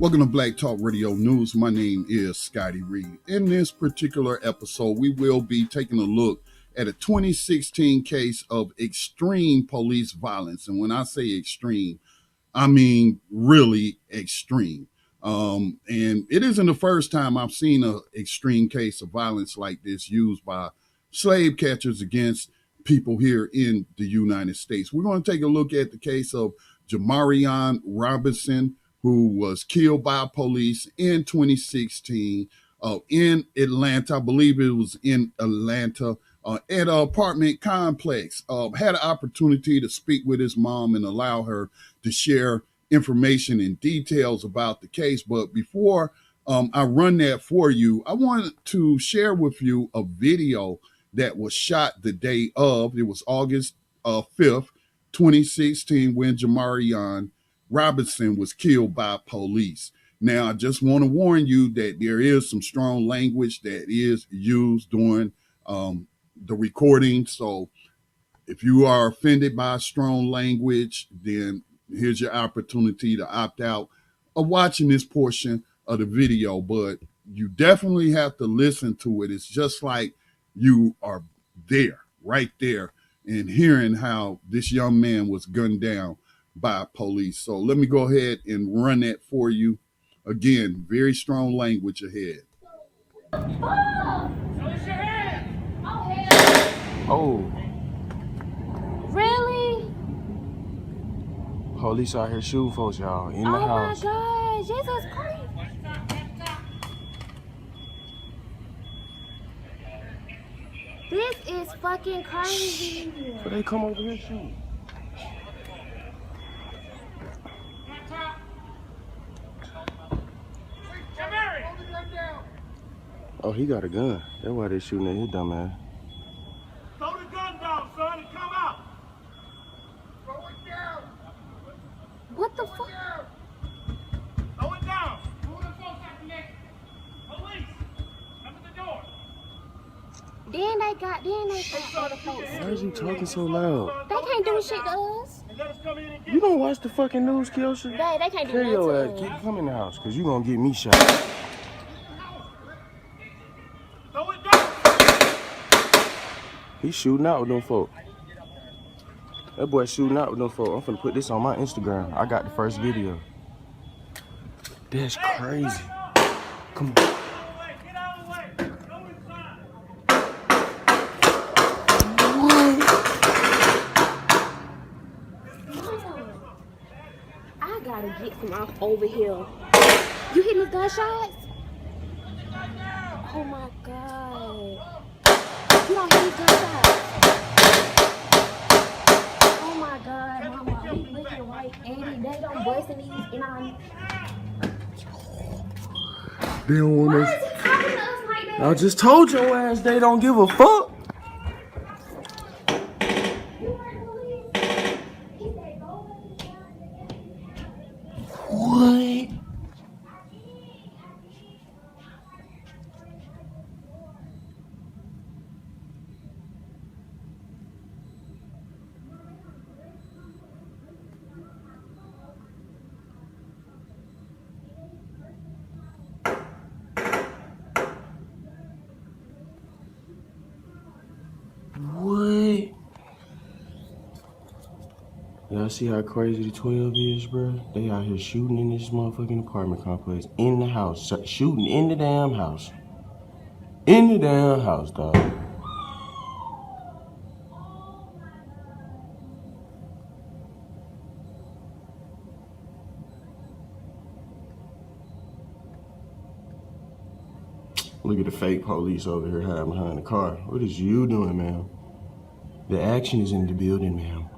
Welcome to Black Talk Radio News. My name is Scotty Reed. In this particular episode, we will be taking a look at a 2016 case of extreme police violence. And when I say extreme, I mean really extreme. And it isn't the first time I've seen an extreme case of violence like this used by slave catchers against people here in the United States. We're going to take a look at the case of Jamarion Robinson, who was killed by police in 2016 in Atlanta. I believe it was in Atlanta at an apartment complex. Had an opportunity to speak with his mom and allow her to share information and details about the case. But before I run that for you, I wanted to share with you a video that was shot the day of. It was August 5th, 2016, when Jamarion Robinson was killed by police. Now, I just want to warn you that there is some strong language that is used during the recording. So if you are offended by strong language, then here's your opportunity to opt out of watching this portion of the video. But you definitely have to listen to it. It's just like you are there, right there, and hearing how this young man was gunned down by police. So let me go ahead and run that for you. Again, very strong language ahead. Oh. Really? Police out here shooting folks, y'all, in the house. Oh my God, Jesus Christ. This is fucking crazy. But they come over here shooting. Oh, he got a gun. That's why they shooting at his dumb ass. Throw the gun down, son, and come out. Throw it down. What the fuck? Throw it down. Move the folks out the next. Police, come to the door. Then they got other folks. Why is you talking so loud? They can't do shit to us. And let us come in and get You don't watch the fucking news, Kelsey? They can't do Carry nothing your to ass. us. Keep coming in the house, because you going to get me shot. throw it down. He's shooting out with them folk. That boy shooting out with them folk. I'm finna put this on my Instagram. I got the first video. That's crazy. Come on. Get out of the way. Go inside. I gotta get from off over here. You hitting these gunshots? Oh my God. You don't hear these gunshots? Oh my God, mama. They looking right at it. They don't busting these and I'm. They don't want Why us. is he talking to us like that? I just told your ass they don't give a fuck. What? What? Y'all see how crazy the 12 is, bro? They out here shooting in this motherfucking apartment complex. In the house. Shooting in the damn house. In the damn house, dog. Look at the fake police over here hiding behind the car. What is you doing, ma'am? The action is in the building, ma'am.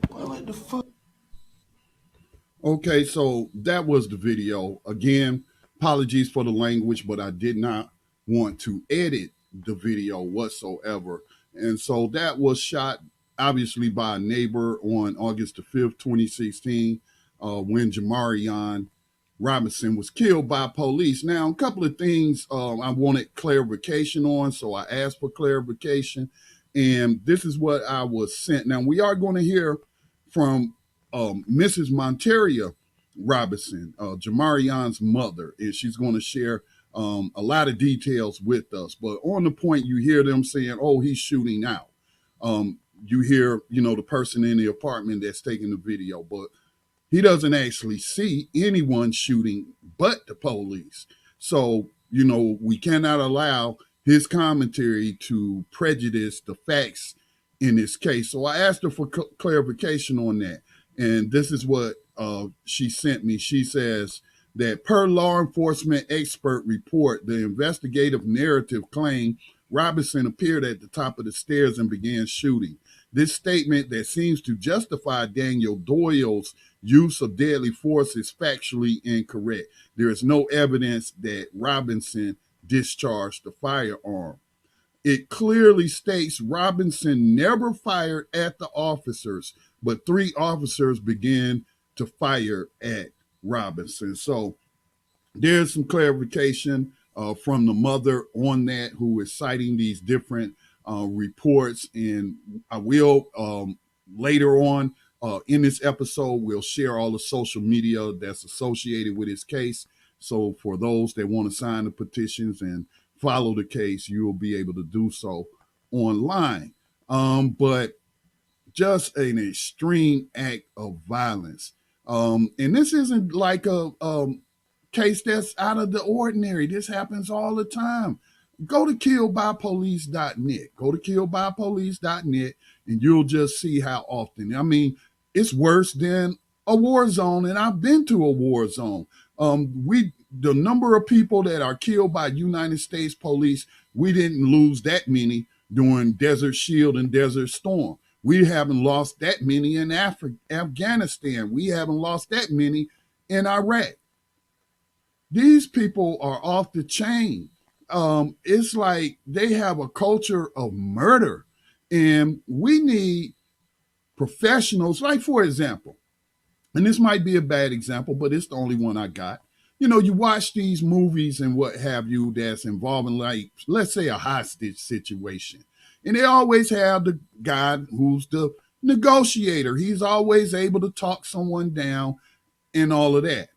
What the fuck? Okay, so that was the video. Again, Apologies for the language, but I did not want to edit the video whatsoever. And so that was shot obviously by a neighbor on August the 5th, 2016, when Jamarion Robinson was killed by police. Now, a couple of things I wanted clarification on, so I asked for clarification, and this is what I was sent. Now, we are going to hear from Mrs. Monteria Robinson, Jamarion's mother, and she's going to share a lot of details with us. But on the point, you hear them saying, "Oh, he's shooting out." You hear, the person in the apartment that's taking the video, but he doesn't actually see anyone shooting but the police. So, we cannot allow his commentary to prejudice the facts in this case. So I asked her for clarification on that. And this is what she sent me. She says that per law enforcement expert report, the investigative narrative claimed Robinson appeared at the top of the stairs and began shooting. This statement that seems to justify Daniel Doyle's use of deadly force is factually incorrect. There is no evidence that Robinson discharged the firearm. It clearly states Robinson never fired at the officers, but 3 officers began to fire at Robinson. So there's some clarification from the mother on that, who is citing these different reports. And I will later on in this episode, we'll share all the social media that's associated with his case. So for those that want to sign the petitions and follow the case, you will be able to do so online. But just an extreme act of violence. And this isn't like a case that's out of the ordinary. This happens all the time. Go to killedbypolice.net. Go to killedbypolice.net, and you'll just see how often. I mean, it's worse than a war zone, and I've been to a war zone. The number of people that are killed by United States police, we didn't lose that many during Desert Shield and Desert Storm. We haven't lost that many in Afghanistan. We haven't lost that many in Iraq. These people are off the chain. It's like they have a culture of murder, and we need professionals. Like, for example, and this might be a bad example, but it's the only one I got. You watch these movies and what have you that's involving, like, let's say a hostage situation. And they always have the guy who's the negotiator. He's always able to talk someone down and all of that.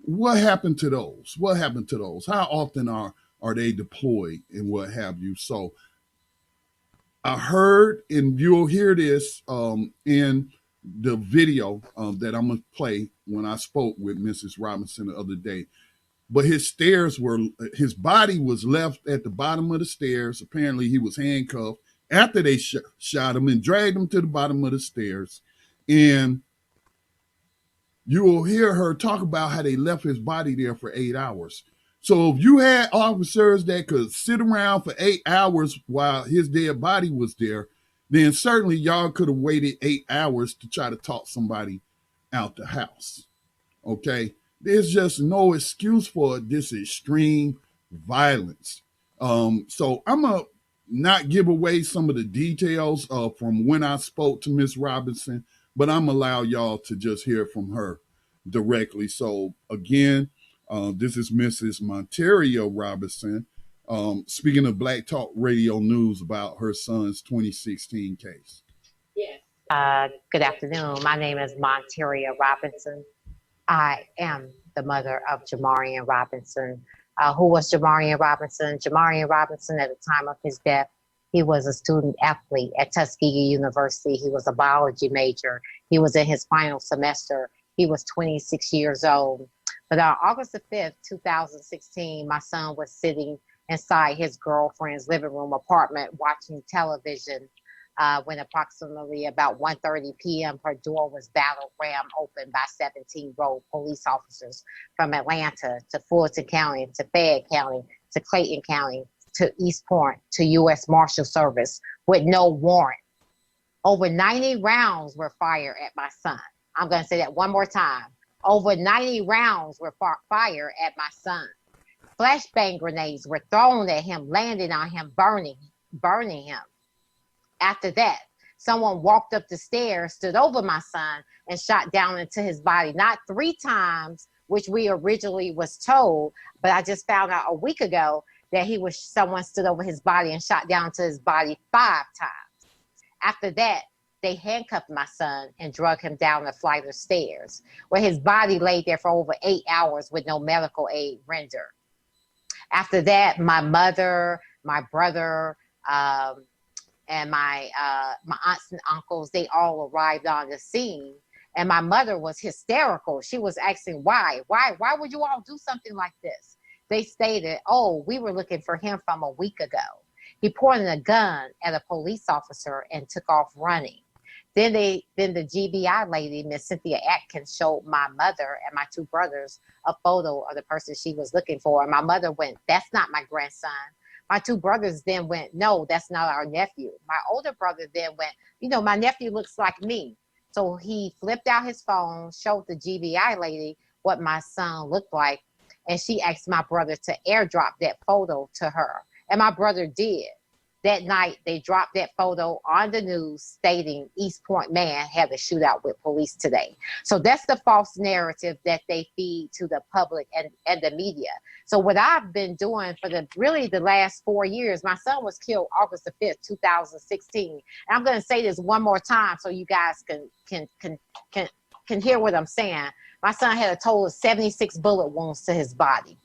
What happened to those? What happened to those? How often are they deployed and what have you? So I heard, and you'll hear this in the video that I'm going to play when I spoke with Mrs. Robinson the other day. But his body was left at the bottom of the stairs. Apparently he was handcuffed after they shot him and dragged him to the bottom of the stairs. And you will hear her talk about how they left his body there for 8 hours. So if you had officers that could sit around for 8 hours while his dead body was there, then certainly y'all could have waited 8 hours to try to talk somebody out the house. Okay? There's just no excuse for this extreme violence. So I'm going to not give away some of the details from when I spoke to Miss Robinson, but I'm going to allow y'all to just hear from her directly. So again, this is Mrs. Monteria Robinson speaking of Black Talk Radio News about her son's 2016 case. Yes. Good afternoon. My name is Monteria Robinson. I am the mother of Jamarion Robinson. Who was Jamarion Robinson? Jamarion Robinson, at the time of his death, he was a student athlete at Tuskegee University. He was a biology major. He was in his final semester. He was 26 years old. But on August the 5th, 2016, my son was sitting inside his girlfriend's living room apartment watching television when approximately about 1:30 p.m. her door was battle-rammed open by 17 road police officers from Atlanta to Fulton County to Fayette County to Clayton County to East Point to U.S. Marshal Service with no warrant. Over 90 rounds were fired at my son. I'm going to say that one more time. Over 90 rounds were fired at my son. Flashbang grenades were thrown at him, landing on him, burning him. After that, someone walked up the stairs, stood over my son, and shot down into his body. Not 3 times, which we originally was told, but I just found out a week ago that someone stood over his body and shot down to his body 5 times. After that, they handcuffed my son and drug him down a flight of stairs, where his body laid there for over 8 hours with no medical aid rendered. After that, my mother, my brother, and my aunts and uncles, they all arrived on the scene. And my mother was hysterical. She was asking, why would you all do something like this? They stated, oh, we were looking for him from a week ago. He pointed a gun at a police officer and took off running. Then the GBI lady, Miss Cynthia Atkins, showed my mother and my 2 brothers a photo of the person she was looking for. And my mother went, that's not my grandson. My 2 brothers then went, no, that's not our nephew. My older brother then went, my nephew looks like me. So he flipped out his phone, showed the GBI lady what my son looked like, and she asked my brother to airdrop that photo to her. And my brother did. That night, they dropped that photo on the news stating East Point man had a shootout with police today. So that's the false narrative that they feed to the public and the media. So what I've been doing for the last 4 years, my son was killed August the 5th, 2016. And I'm going to say this one more time so you guys can hear what I'm saying. My son had a total of 76 bullet wounds to his body.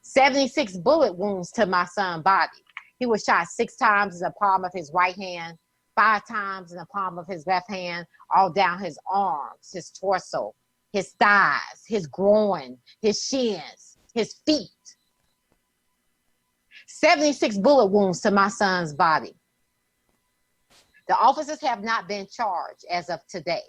76 bullet wounds to my son's body. He was shot 6 times in the palm of his right hand, 5 times in the palm of his left hand, all down his arms, his torso, his thighs, his groin, his shins, his feet. 76 bullet wounds to my son's body. The officers have not been charged as of today.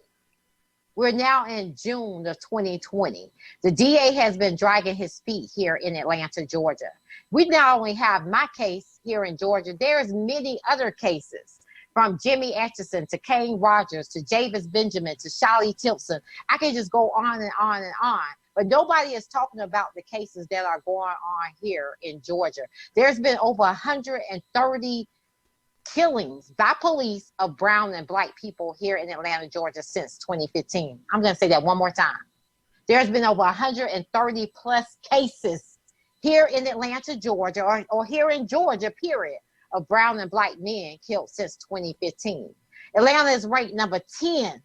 We're now in June of 2020. The DA has been dragging his feet here in Atlanta, Georgia. We not only have my case here in Georgia, there's many other cases, from Jimmy Atchison to Kane Rogers to Javis Benjamin to Shali Tilson. I can just go on and on and on. But nobody is talking about the cases that are going on here in Georgia. There's been over 130 killings by police of brown and black people here in Atlanta, Georgia since 2015. I'm going to say that one more time. There's been over 130 plus cases here in Atlanta, Georgia, or here in Georgia, period, of brown and black men killed since 2015. Atlanta is ranked number 10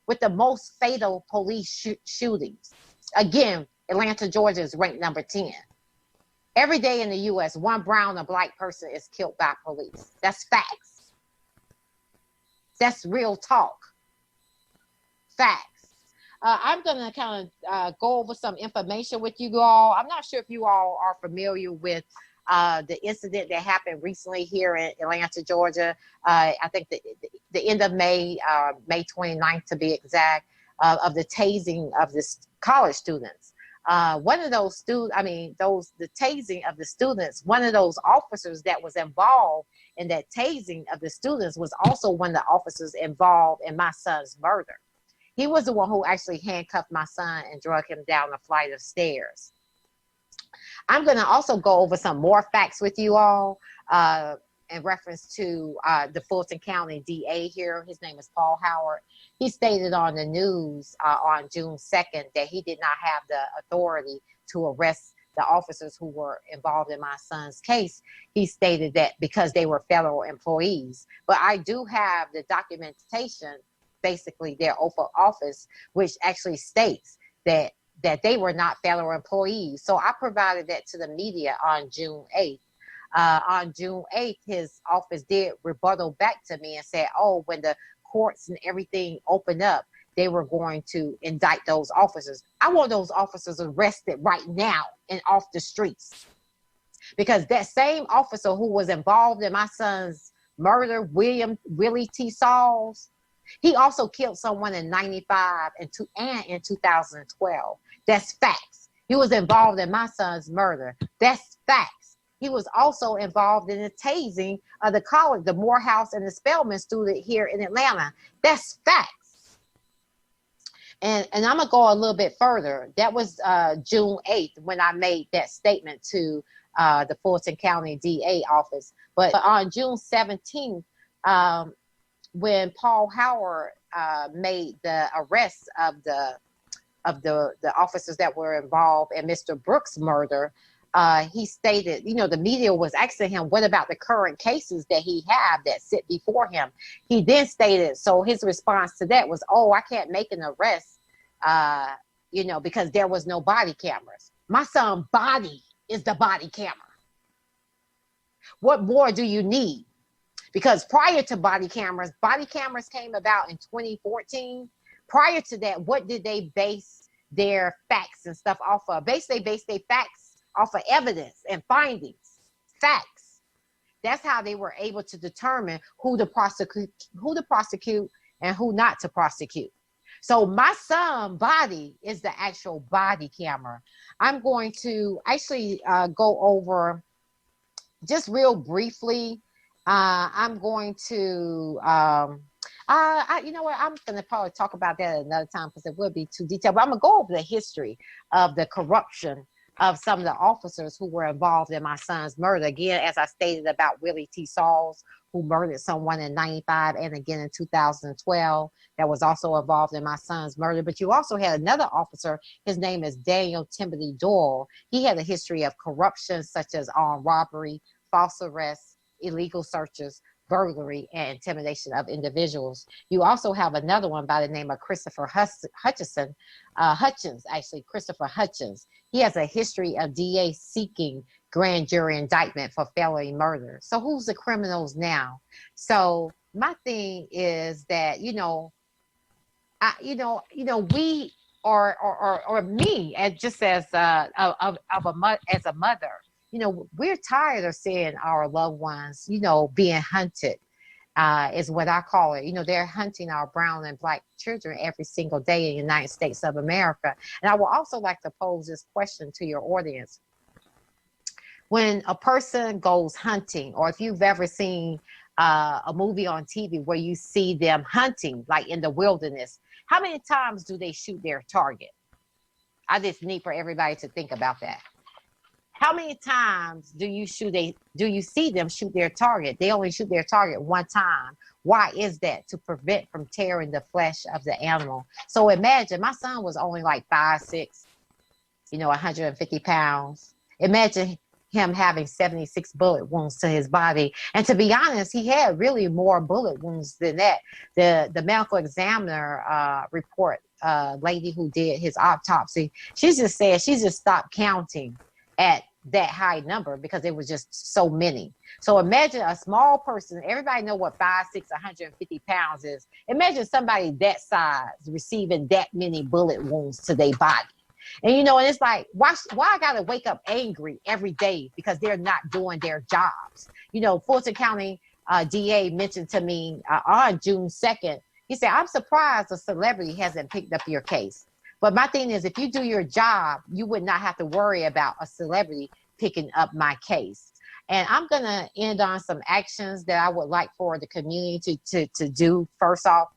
with the most fatal police shootings. Again, Atlanta, Georgia is ranked number 10. Every day in the U.S., 1 brown or black person is killed by police. That's facts. That's real talk. Facts. I'm going to kind of go over some information with you all. I'm not sure if you all are familiar with the incident that happened recently here in Atlanta, Georgia. I think the end of May, May 29th to be exact, of the tasing of the college students. One of those the tasing of the students, one of those officers that was involved in that tasing of the students was also one of the officers involved in my son's murder. He was the one who actually handcuffed my son and drug him down a flight of stairs. I'm going to also go over some more facts with you all in reference to the Fulton County DA here. His name is Paul Howard. He stated on the news on June 2nd that he did not have the authority to arrest the officers who were involved in my son's case. He stated that because they were federal employees. But I do have the documentation, basically their oath of office, which actually states that they were not federal employees. So I provided that to the media on June 8th. On June 8th, his office did rebuttal back to me and said, oh, when the courts and everything opened up, they were going to indict those officers. I want those officers arrested right now and off the streets. Because that same officer who was involved in my son's murder, Willie T. Sauls, he also killed someone in 95 and in 2012. That's facts. He was involved in my son's murder. That's facts. He was also involved in the tasing of the college, the Morehouse and the Spelman student here in Atlanta. That's facts. And I'm gonna go a little bit further. That was June 8th when I made that statement to the Fulton County DA office. But on June 17th, when Paul Howard made the arrest of the officers that were involved in Mr. Brooks' murder, he stated, you know, the media was asking him, what about the current cases that he have that sit before him? He then stated, so his response to that was, oh, I can't make an arrest, you know, because there was no body cameras. My son's body is the body camera. What more do you need? Because prior to body cameras came about in 2014. Prior to that, what did they base their facts and stuff off of? They based their facts off of evidence and findings, facts. That's how they were able to determine who to prosecute and who not to prosecute. So my son's body is the actual body camera. I'm going to actually go over just real briefly. I'm going to, you know what? I'm going to probably talk about that at another time because it would be too detailed. But I'm going to go over the history of the corruption of some of the officers who were involved in my son's murder. Again, as I stated about Willie T. Sauls, who murdered someone in 95 and again in 2012, that was also involved in my son's murder. But you also had another officer. His name is Daniel Timothy Doyle. He had a history of corruption such as armed robbery, false arrests, illegal searches, burglary, and intimidation of individuals. You also have another one by the name of Christopher Christopher Hutchins. He has a history of DA seeking grand jury indictment for felony murder. So who's the criminals now? So my thing is that, we or me, as just as a mother, we're tired of seeing our loved ones, being hunted, is what I call it. They're hunting our brown and black children every single day in the United States of America. And I would also like to pose this question to your audience. When a person goes hunting, or if you've ever seen a movie on TV where you see them hunting, like in the wilderness, how many times do they shoot their target? I just need for everybody to think about that. How many times do you see them shoot their target? They only shoot their target one time. Why is that? To prevent from tearing the flesh of the animal. So imagine, my son was only like 5'6", 150 pounds. Imagine him having 76 bullet wounds to his body. And to be honest, he had really more bullet wounds than that. The medical examiner report, lady who did his autopsy, she just said she just stopped counting at that high number because it was just so many. So imagine a small person, everybody know what 5'6", 150 pounds is. Imagine somebody that size receiving that many bullet wounds to their body. And and it's like, why I gotta wake up angry every day because they're not doing their jobs? Fulton County DA mentioned to me on June 2nd, he said, I'm surprised a celebrity hasn't picked up your case. But my thing is, if you do your job, you would not have to worry about a celebrity picking up my case. And I'm going to end on some actions that I would like for the community to do. First off,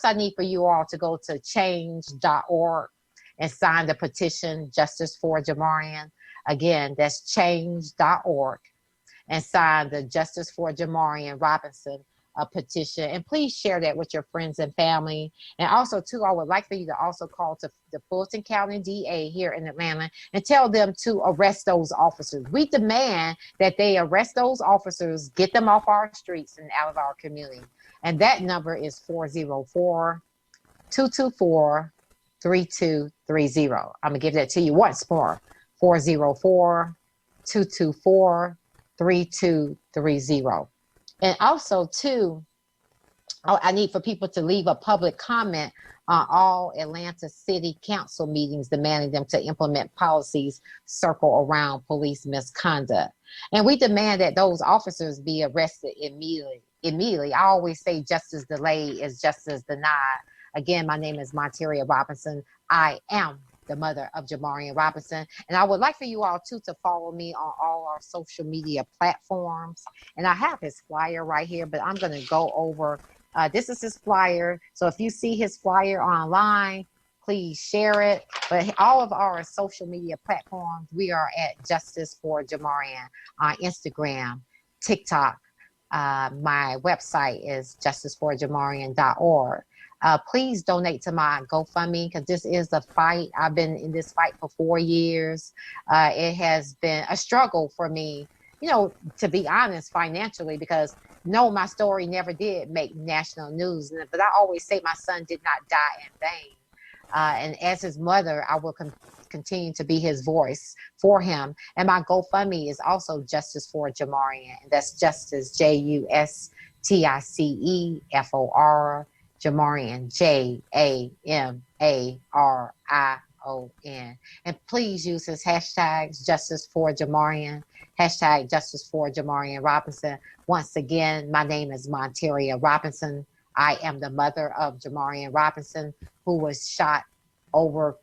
I need for you all to go to change.org and sign the petition, Justice for Jamarion. Again, that's change.org, and sign the Justice for Jamarion Robinson petition. And please share that with your friends and family. And also, too, I would like for you to also call to the Fulton County DA here in Atlanta and tell them to arrest those officers. We demand that they arrest those officers, get them off our streets and out of our community. And that number is 404-224-3230. I'm going to give that to you once more. 404-224-3230. And also, too, I need for people to leave a public comment on all Atlanta City Council meetings demanding them to implement policies circle around police misconduct. And we demand that those officers be arrested immediately. I always say justice delayed is justice denied. Again, my name is Monteria Robinson. I am the mother of Jamarion Robinson. And I would like for you all, too, to follow me on all our social media platforms. And I have his flyer right here, but I'm going to go over. This is his flyer. So if you see his flyer online, Please share it. But all of our social media platforms, we are at Justice for Jamarion on Instagram, TikTok. My website is justiceforjamarion.org. Please donate to my GoFundMe because this is a fight. I've been in this fight for 4 years. It has been a struggle for me, to be honest, financially, because no, my story never did make national news. But I always say my son did not die in vain. And as his mother, I will continue to be his voice for him. And my GoFundMe is also Justice for Jamarion. That's Justice, JUSTICEFOR, Jamarion, JAMARION. And please use his hashtags, Justice for Jamarion, hashtag Justice for Jamarion Robinson. Once again, my name is Monteria Robinson. I am the mother of Jamarion Robinson, who was shot over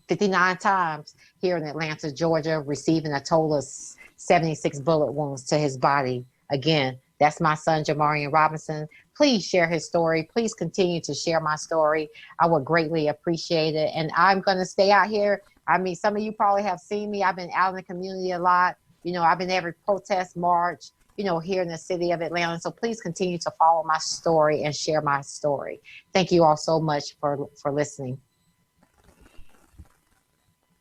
59 times here in Atlanta, Georgia, receiving a total of 76 bullet wounds to his body. Again, that's my son, Jamarion Robinson. Please share his story. Please continue to share my story. I would greatly appreciate it. And I'm going to stay out here. I mean, some of you probably have seen me. I've been out in the community a lot. I've been every protest, march, here in the city of Atlanta. So please continue to follow my story and share my story. Thank you all so much for listening.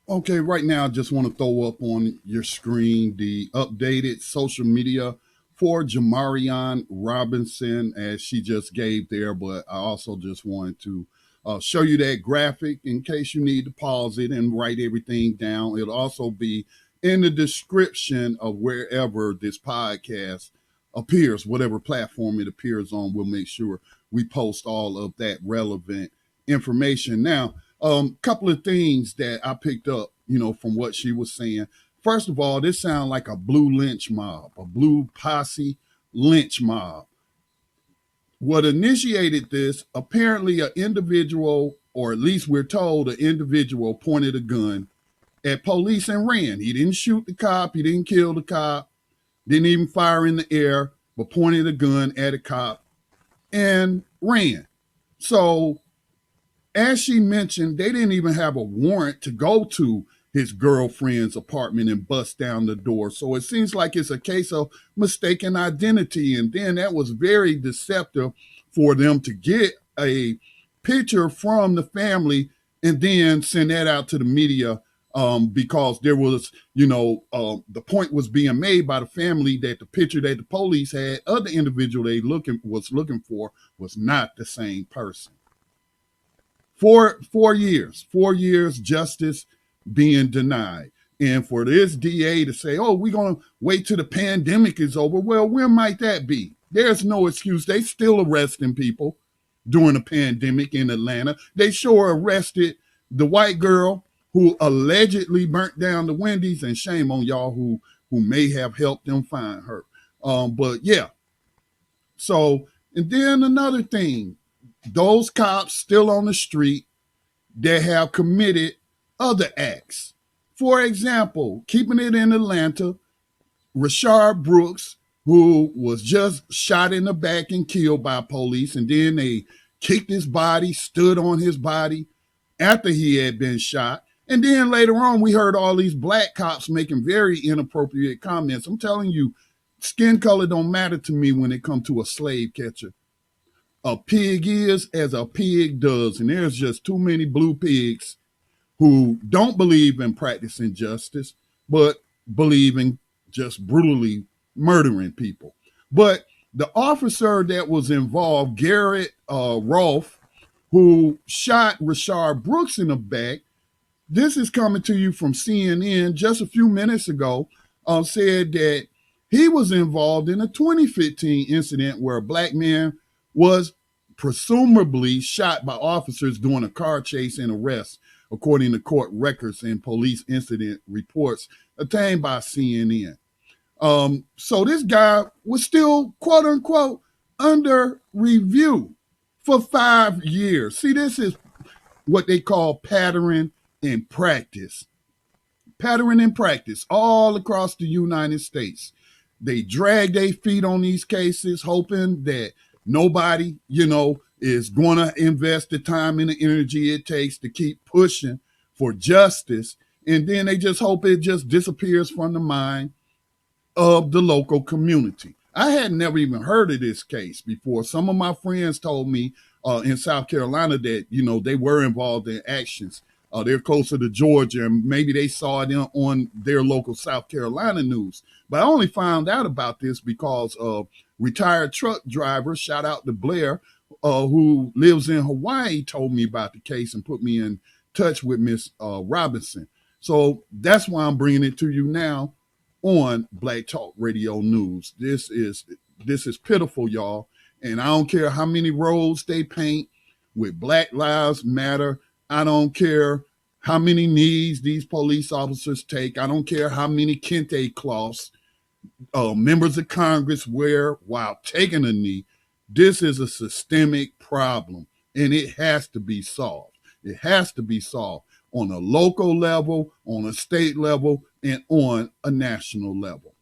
Okay, right now, I just want to throw up on your screen the updated social media for Jamarion Robinson, as she just gave there. But I also just wanted to show you that graphic in case you need to pause it and write everything down. It'll also be in the description of wherever this podcast appears, whatever platform it appears on. We'll make sure we post all of that relevant information. Now, couple of things that I picked up, from what she was saying. First of all, this sounds like a blue lynch mob, a blue posse lynch mob. What initiated this, apparently an individual, or at least we're told an individual, pointed a gun at police and ran. He didn't shoot the cop. He didn't kill the cop. Didn't even fire in the air, but pointed a gun at a cop and ran. So, as she mentioned, they didn't even have a warrant to go to his girlfriend's apartment and bust down the door. So it seems like it's a case of mistaken identity. And then that was very deceptive for them to get a picture from the family and then send that out to the media, because there was, the point was being made by the family that the picture that the police had of the individual they was looking for was not the same person. 4 years, justice being denied. And for this DA to say, oh, we're going to wait till the pandemic is over. Well, when might that be? There's no excuse. They still arresting people during the pandemic in Atlanta. They sure arrested the white girl who allegedly burnt down the Wendy's, and shame on y'all who may have helped them find her. But yeah. So, and then another thing, those cops still on the street that have committed other acts. For example, keeping it in Atlanta, Rashard Brooks, who was just shot in the back and killed by police, and then they kicked his body, stood on his body after he had been shot. And then later on, we heard all these black cops making very inappropriate comments. I'm telling you, skin color don't matter to me when it comes to a slave catcher. A pig is as a pig does, and there's just too many blue pigs who don't believe in practicing justice, but believe in just brutally murdering people. But the officer that was involved, Garrett Rolfe, who shot Rashard Brooks in the back, this is coming to you from CNN just a few minutes ago, said that he was involved in a 2015 incident where a black man was presumably shot by officers during a car chase and arrest, according to court records and police incident reports obtained by CNN. So this guy was still, quote unquote, under review for 5 years. See, this is what they call pattern in practice. Pattern in practice all across the United States. They drag their feet on these cases, hoping that nobody, is going to invest the time and the energy it takes to keep pushing for justice. And then they just hope it just disappears from the mind of the local community. I had never even heard of this case before. Some of my friends told me in South Carolina that, they were involved in actions. They're closer to Georgia, and maybe they saw it on their local South Carolina news. But I only found out about this because retired truck driver, shout out to Blair, who lives in Hawaii, told me about the case and put me in touch with Miss Robinson. So that's why I'm bringing it to you now on Black Talk Radio News. This is pitiful, y'all. And I don't care how many roads they paint with Black Lives Matter. I don't care how many knees these police officers take. I don't care how many kente cloths members of Congress wear while taking a knee. This is a systemic problem, and it has to be solved. It has to be solved on a local level, on a state level, and on a national level.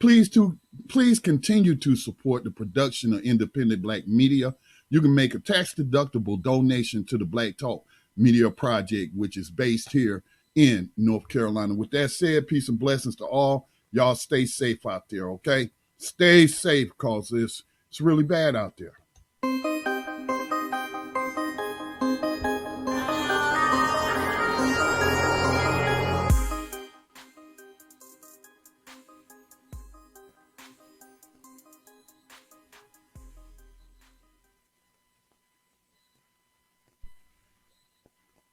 Please continue to support the production of independent Black media. You can make a tax-deductible donation to the Black Talk Media Project, which is based here in North Carolina. With that said, peace and blessings to all. Y'all stay safe out there, okay? Stay safe, because it's really bad out there.